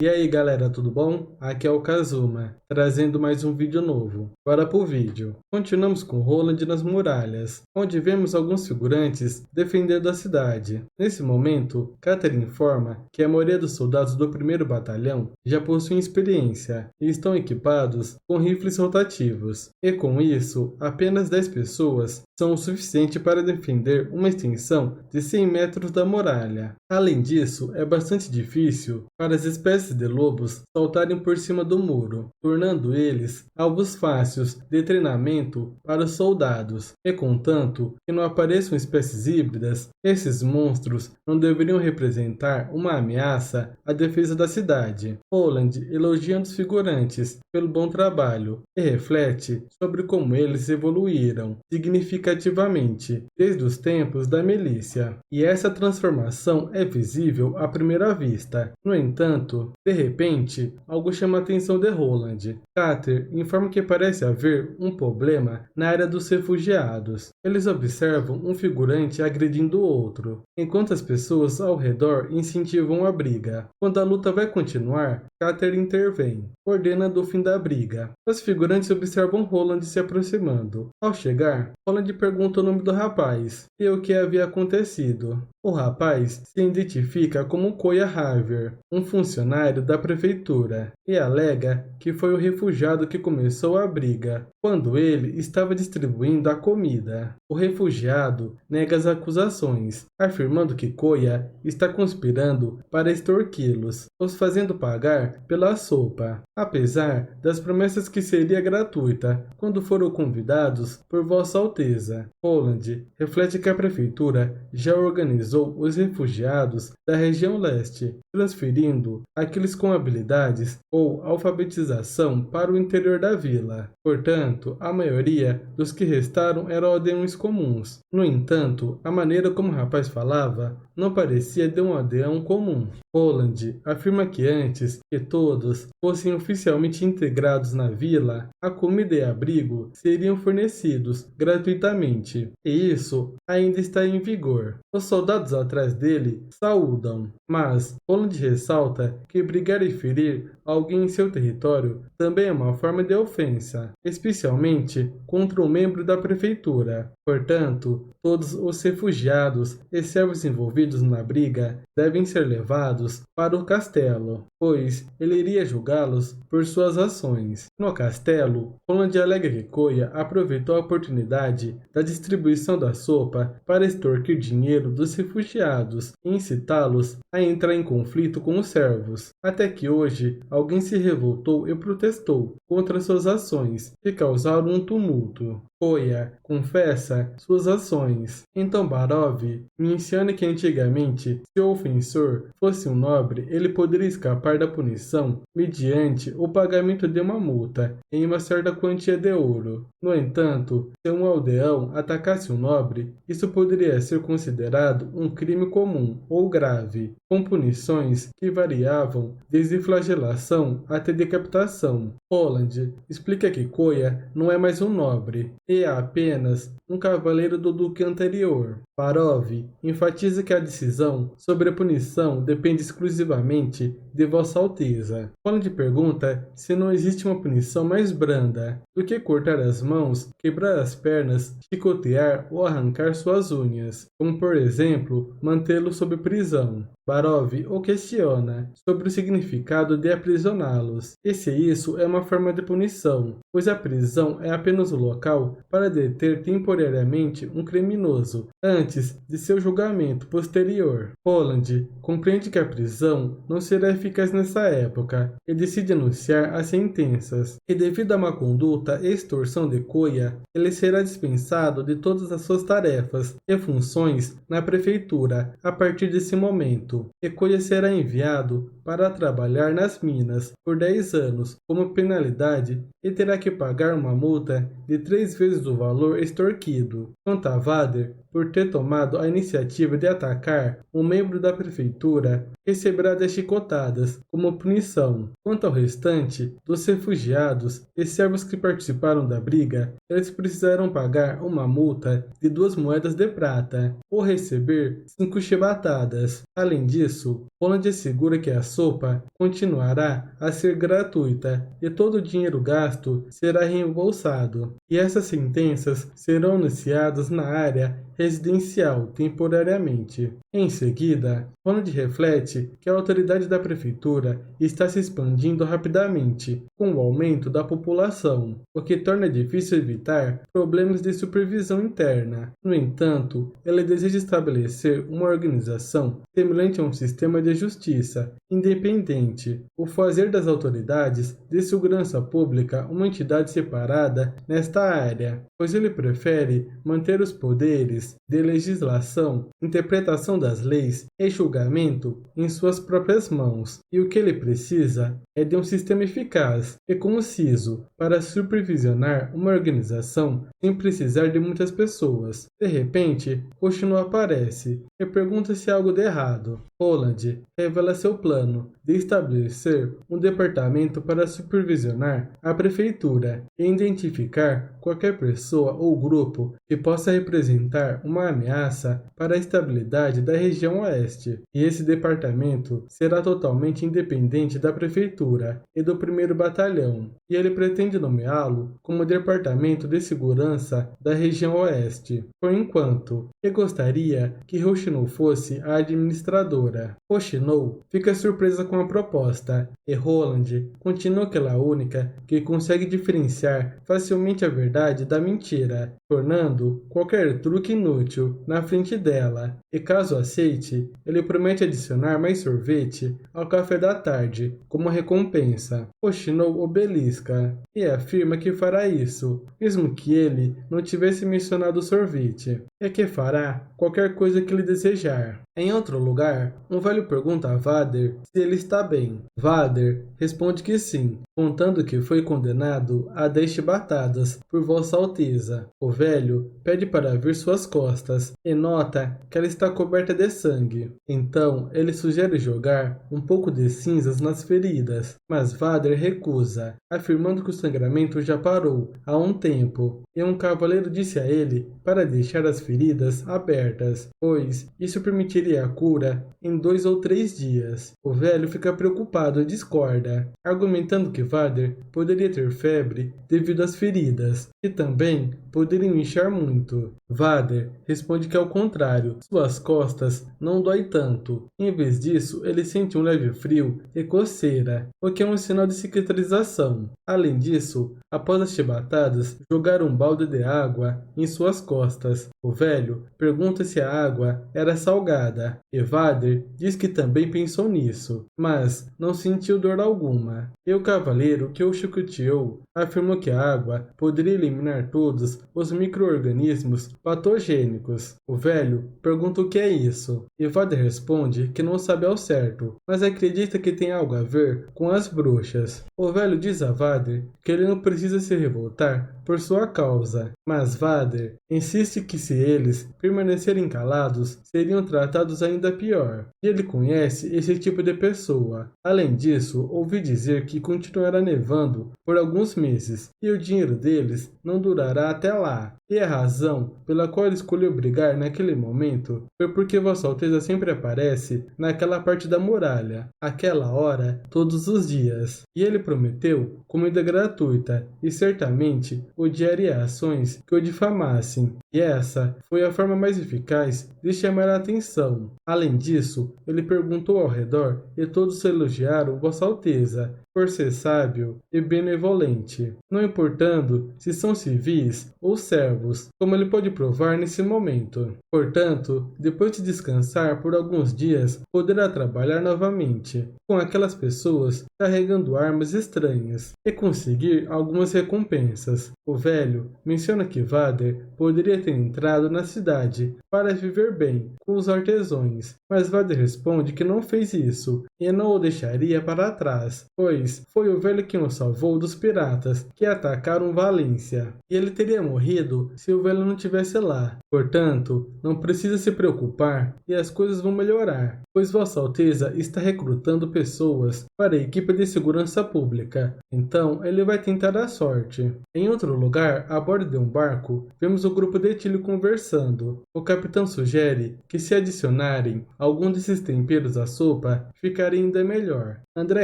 E aí galera, tudo bom? Aqui é o Kazuma, trazendo mais um vídeo novo. Bora pro vídeo. Continuamos com Roland nas muralhas, onde vemos alguns figurantes defendendo a cidade. Nesse momento, Catherine informa que a maioria dos soldados do 1º batalhão já possuem experiência e estão equipados com rifles rotativos. E com isso, apenas 10 pessoas são o suficiente para defender uma extensão de 100 metros da muralha. Além disso, é bastante difícil para as espécies de lobos saltarem por cima do muro, tornando eles alvos fáceis de treinamento para os soldados. E contanto que não apareçam espécies híbridas, esses monstros não deveriam representar uma ameaça à defesa da cidade. Roland elogia os figurantes pelo bom trabalho e reflete sobre como eles evoluíram significativamente desde os tempos da milícia. E essa transformação é visível à primeira vista. No entanto, de repente, algo chama a atenção de Roland. Carter informa que parece haver um problema na área dos refugiados. Eles observam um figurante agredindo o outro, enquanto as pessoas ao redor incentivam a briga. Quando a luta vai continuar, Carter intervém, ordenando o fim da briga. Os figurantes observam Roland se aproximando. Ao chegar, Roland pergunta o nome do rapaz e o que havia acontecido. O rapaz se identifica como Koya Harver, um funcionário da prefeitura, e alega que foi o refugiado que começou a briga, quando ele estava distribuindo a comida. O refugiado nega as acusações, afirmando que Koya está conspirando para extorquí-los, os fazendo pagar pela sopa, apesar das promessas que seria gratuita quando foram convidados por Vossa Alteza. Roland reflete que a prefeitura já organizou os refugiados da região leste, transferindo aqueles com habilidades ou alfabetização para o interior da vila. Portanto, a maioria dos que restaram eram aldeões comuns. No entanto, a maneira como o rapaz falava não parecia de um aldeão comum. Roland afirma que antes que todos fossem oficialmente integrados na vila, a comida e abrigo seriam fornecidos gratuitamente, e isso ainda está em vigor. Os soldados atrás dele saúdam, mas Roland ressalta que brigar e ferir alguém em seu território também é uma forma de ofensa, especialmente contra um membro da prefeitura. Portanto, todos os refugiados e servos envolvidos na briga devem ser levados para o castelo, pois ele iria julgá-los por suas ações. No castelo, Roland alega que Koya aproveitou a oportunidade da distribuição da sopa para extorquir dinheiro dos refugiados e incitá-los a entrar em conflito com os servos, até que hoje alguém se revoltou e protestou contra suas ações, que causaram um tumulto. Koya confessa suas ações. Então Barov menciona que antigamente, se o ofensor fosse um nobre, ele poderia escapar da punição mediante o pagamento de uma multa em uma certa quantia de ouro. No entanto, se um aldeão atacasse um nobre, isso poderia ser considerado um crime comum ou grave, com punições que variavam desde flagelação até decapitação. Roland explica que Koya não é mais um nobre, e é apenas um cavaleiro do duque anterior. Barov enfatiza que a decisão sobre a punição depende exclusivamente de Vossa Alteza. Roland pergunta se não existe uma punição mais branda do que cortar as mãos, quebrar as pernas, chicotear ou arrancar suas unhas, como por exemplo, mantê-lo sob prisão. Barov o questiona sobre o significado de aprisioná-los, e se isso é uma forma de punição, pois a prisão é apenas o local para deter temporariamente um criminoso, antes de seu julgamento posterior. Roland compreende que a prisão não será eficaz nessa época e decide anunciar as sentenças, e devido à má conduta e extorsão de Koya, ele será dispensado de todas as suas tarefas e funções na prefeitura a partir desse momento. E Koya será enviado para trabalhar nas minas por 10 anos como penalidade e terá que pagar uma multa de 3 vezes o valor extorquido. Quanto a Vader, por ter tomado a iniciativa de atacar um membro da prefeitura, receberá 10 chicotadas como punição. Quanto ao restante dos refugiados e servos que participaram da briga, eles precisarão pagar uma multa de 2 moedas de prata ou receber 5 chibatadas. Além disso, Roland assegura que a sopa continuará a ser gratuita e todo o dinheiro gasto será reembolsado, e essas sentenças serão anunciadas na área residencial temporariamente. Em seguida, Roland reflete que a autoridade da prefeitura está se expandindo rapidamente com o aumento da população, o que torna difícil evitar problemas de supervisão interna. No entanto, ele deseja estabelecer uma organização semelhante a um sistema de justiça independente, o fazer das autoridades de segurança pública uma entidade separada nesta área, pois ele prefere manter os poderes de legislação, interpretação das leis e julgamento em suas próprias mãos, e o que ele precisa é de um sistema eficaz e conciso para supervisionar uma organização sem precisar de muitas pessoas. De repente, Hoshino aparece e pergunta se há algo de errado. Roland revela seu plano de estabelecer um departamento para supervisionar a prefeitura e identificar qualquer pessoa ou grupo que possa representar uma ameaça para a estabilidade da região oeste. E esse departamento será totalmente independente da prefeitura e do 1º Batalhão, e ele pretende nomeá-lo como Departamento de Segurança da região oeste. Por enquanto, ele gostaria que Hoshino fosse a administradora. Hoshino fica surpresa com a proposta, e Roland continua que ela é a única que consegue diferenciar facilmente a verdade da mentira, tornando qualquer truque inútil na frente dela. E caso aceite, ele promete adicionar mais sorvete ao café da tarde como recompensa. Hoshino obelisca e afirma que fará isso, mesmo que ele não tivesse mencionado o sorvete, e que fará qualquer coisa que ele desejar. Em outro lugar, um velho pergunta a Vader se ele está bem. Vader responde que sim, contando que foi condenado a 10 chibatadas por Vossa Alteza. O velho pede para ver suas costas e nota que ela está coberta de sangue. Então, ele sugere jogar um pouco de cinzas nas feridas, mas Vader recusa, afirmando que o sangramento já parou há um tempo, e um cavaleiro disse a ele para deixar as feridas abertas, pois isso permitiria a cura em 2 ou 3 dias. O velho fica preocupado e discorda, argumentando que Vader poderia ter febre devido às feridas, e também poderiam inchar muito. Vader responde que ao contrário, suas costas não dói tanto. Em vez disso, ele sente um leve frio e coceira, o que é um sinal de cicatrização. Além disso, após as chibatadas, jogaram um balde de água em suas costas. O velho pergunta se a água era salgada, e Vader diz que também pensou nisso, mas não sentiu dor alguma. E o cavaleiro que o chicoteou afirmou que a água poderia eliminar todos os micro-organismos patogênicos. O velho pergunta o que é isso, e Vader responde que não sabe ao certo, mas acredita que tem algo a ver com as bruxas. O velho diz a Vader que ele não precisa se revoltar por sua causa, mas Vader insiste que se eles permanecerem calados, seriam tratados ainda pior, e ele conhece esse tipo de pessoa. Além disso, ouvi dizer que continuará nevando por alguns meses, e o dinheiro deles não durará até lá. E a razão pela qual ele escolheu brigar naquele momento foi porque Vossa Alteza sempre aparece naquela parte da muralha, àquela hora, todos os dias. E ele prometeu comida gratuita e certamente odiaria ações que o difamassem. E essa foi a forma mais eficaz de chamar a atenção. Além disso, ele perguntou ao redor e todos elogiaram Vossa Alteza por ser sábio e benevolente, não importando se são civis ou servos, como ele pode provar nesse momento. Portanto, depois de descansar por alguns dias, poderá trabalhar novamente com aquelas pessoas carregando armas estranhas e conseguir algumas recompensas. O velho menciona que Vader poderia ter entrado na cidade para viver bem com os artesãos, mas Vader responde que não fez isso e não o deixaria para trás. paz, pois foi o velho quem o salvou dos piratas que atacaram Valência, e ele teria morrido se o velho não estivesse lá. Portanto, não precisa se preocupar e as coisas vão melhorar, pois Vossa Alteza está recrutando pessoas para a equipe de segurança pública, então ele vai tentar a sorte. Em outro lugar, a bordo de um barco, vemos o grupo de Etílio conversando. O capitão sugere que se adicionarem algum desses temperos à sopa, ficaria ainda melhor. André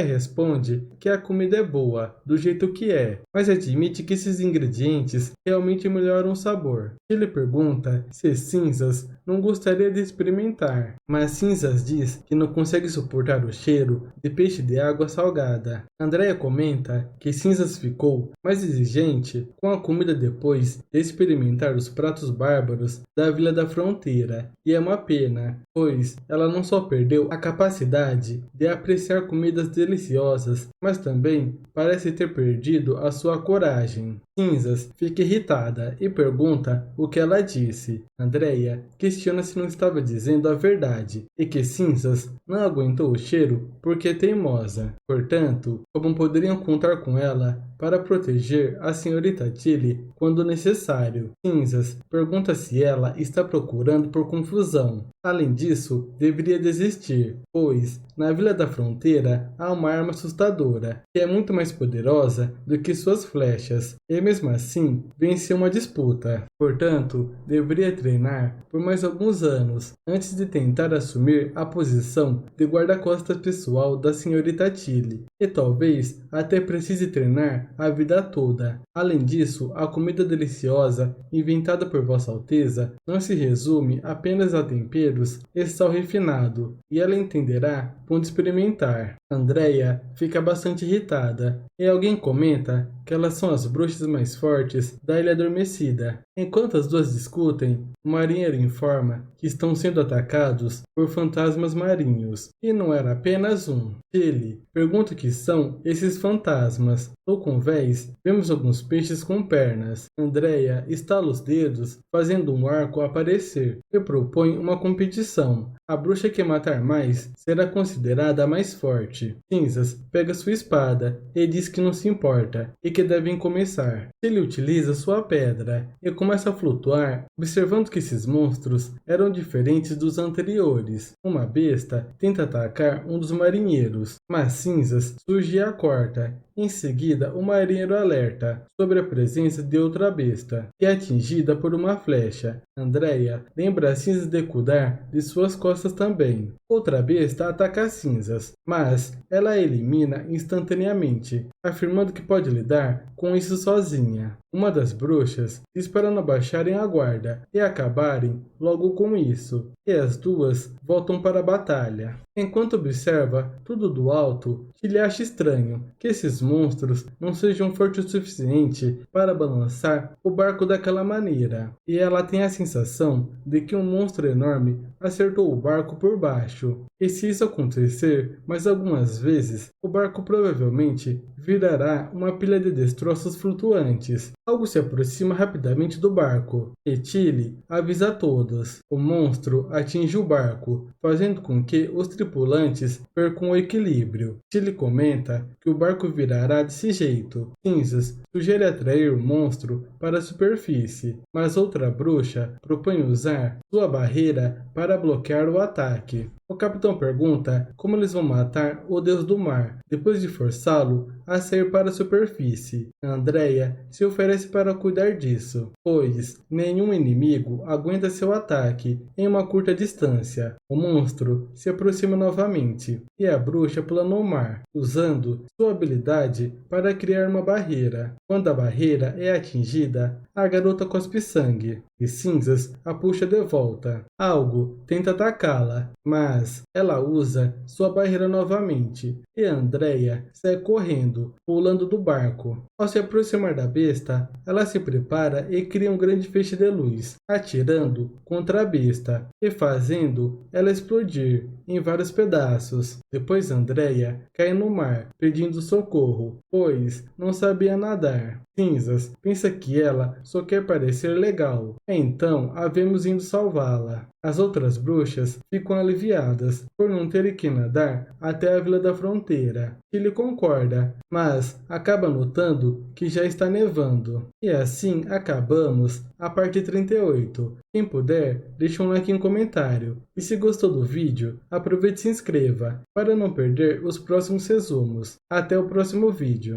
responde que a comida é boa, do jeito que é, mas admite que esses ingredientes realmente melhoram o sabor. Ele pergunta se Cinzas não gostaria de experimentar, mas Cinzas diz que não consegue suportar o cheiro de peixe de água salgada. Andréia comenta que Cinzas ficou mais exigente com a comida depois de experimentar os pratos bárbaros da Vila da Fronteira, e é uma pena, pois ela não só perdeu a capacidade de apreciar comidas deliciosas, mas também parece ter perdido a sua coragem. Cinzas fica irritada e pergunta o que ela disse. Andréia questiona se não estava dizendo a verdade e que Cinzas não aguentou o cheiro porque é teimosa. Portanto, como poderiam contar com ela para proteger a senhorita Tilly quando necessário. Cinzas pergunta se ela está procurando por confusão. Além disso, deveria desistir, pois na Vila da Fronteira há uma arma assustadora, que é muito mais poderosa do que suas flechas, e mesmo assim venceu uma disputa. Portanto, deveria treinar por mais alguns anos antes de tentar assumir a posição de guarda-costas pessoal da senhorita Tilly, e talvez até precise treinar a vida toda. Além disso, a comida deliciosa inventada por Vossa Alteza não se resume apenas a temperos e sal refinado, e ela entenderá quando experimentar. Andréia fica bastante irritada, e alguém comenta que elas são as bruxas mais fortes da Ilha Adormecida. Enquanto as duas discutem, o marinheiro informa que estão sendo atacados por fantasmas marinhos, e não era apenas um. Ele pergunta o que são esses fantasmas. No convés, vemos alguns peixes com pernas. Andréia estala os dedos, fazendo um arco aparecer, e propõe uma competição. A bruxa que matar mais será considerada a mais forte. Cinzas pega sua espada e diz que não se importa e que devem começar. Ele utiliza sua pedra e começa a flutuar, observando que esses monstros eram diferentes dos anteriores. Uma besta tenta atacar um dos marinheiros, mas Cinzas surge e a corta. Em seguida, o marinheiro alerta sobre a presença de outra besta, que é atingida por uma flecha. Andréia lembra Cinzas de cuidar de suas costas também. Outra besta ataca Cinzas, mas ela a elimina instantaneamente, afirmando que pode lidar com isso sozinha. Uma das bruxas diz para não baixarem a guarda e acabarem logo com isso, e as duas voltam para a batalha. Enquanto observa tudo do alto, Tilly acha estranho que esses monstros não sejam fortes o suficiente para balançar o barco daquela maneira, e ela tem a sensação de que um monstro enorme acertou o barco por baixo. E se isso acontecer mais algumas vezes, o barco provavelmente virará uma pilha de destroços flutuantes. Algo se aproxima rapidamente do barco, e Tilly avisa a todos. O monstro atinge o barco, fazendo com que os tripulantes percam o equilíbrio. Tilly comenta que o barco virará desse jeito. Cinzas sugere atrair o monstro para a superfície, mas outra bruxa propõe usar sua barreira para bloquear o ataque. O capitão pergunta como eles vão matar o deus do mar, depois de forçá-lo a sair para a superfície. Andréia se oferece para cuidar disso, pois nenhum inimigo aguenta seu ataque em uma curta distância. O monstro se aproxima novamente, e a bruxa pula no mar, usando sua habilidade para criar uma barreira. Quando a barreira é atingida, a garota cospe sangue, e Cinzas a puxa de volta. Algo tenta atacá-la, mas ela usa sua barreira novamente, e Andréia sai correndo, pulando do barco. Ao se aproximar da besta, ela se prepara e cria um grande feixe de luz, atirando contra a besta e fazendo ela explodir em vários pedaços. Depois Andréia cai no mar, pedindo socorro, pois não sabia nadar. Cinzas pensa que ela só quer parecer legal, então a vemos indo salvá-la. As outras bruxas ficam aliviadas por não terem que nadar até a Vila da Fronteira. Tilly concorda, mas acaba notando que já está nevando. E assim acabamos a parte 38. Quem puder, deixa um like e um comentário. E se gostou do vídeo, aproveite e se inscreva para não perder os próximos resumos. Até o próximo vídeo.